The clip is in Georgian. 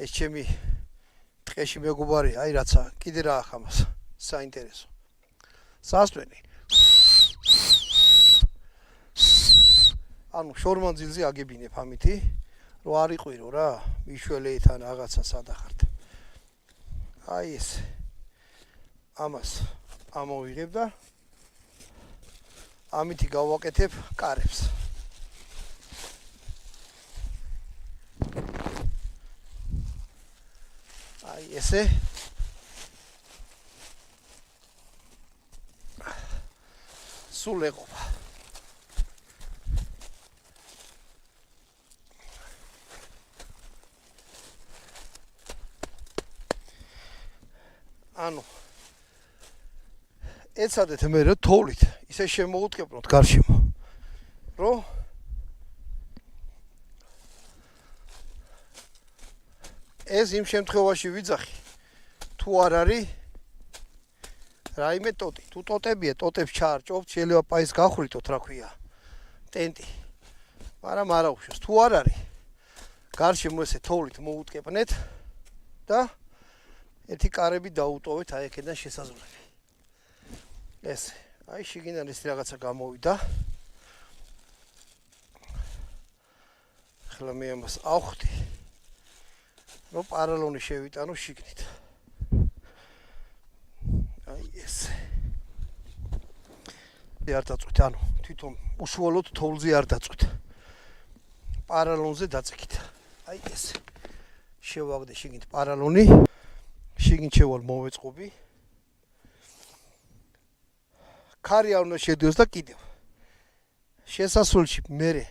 ეს ჩემი ტყეში მეგობარი, აი რაცა, კიდე რა აქვს ამას, საინტერესო. სასტვენი. ანუ შორმანძილზე აგებინებ ამითი, რომ არ იყვირო რა, მიშველეითან რაღაცა სადახართ. აი ეს. ამას ამოვიღებ და ამითი გავაკეთებ კარებს. აი ესე. სულ ეყოფა. ანუ ეცადეთ მე რა თოვლით ისე შემოუდგებნოთ გარშემო რომ ეს იმ შემთხვევაში ვიძახი თუ არ არის რაიმე ტოტი თუ ტოტებია ტოტებს ჩაარჭობთ შეიძლება პაის გახვრიტოთ რა ქვია ტენტი მაგრამ არა უშავს თუ არ არის გარშემო ესე თოვლით მოუდგებნეთ და ერთი კარები დაუტოვეთ აი აქედან შესაძლებელი ეს აი შიგნიდან ეს რაღაცა გამოვიდა ახლა მე ამას ავხდი რომ პარალონი შევიტანო შიგნით აი ეს არ დაწვით ანუ თვითონ უშუალოდ თოვლზე არ დაწვით პარალონზე დაწეკით აი ეს შევაგდე შიგნით პარალონი შიგნით შევალ მოვეწყობი ქარი არ უნდა შედიოს და კიდევ შესასრულში მერე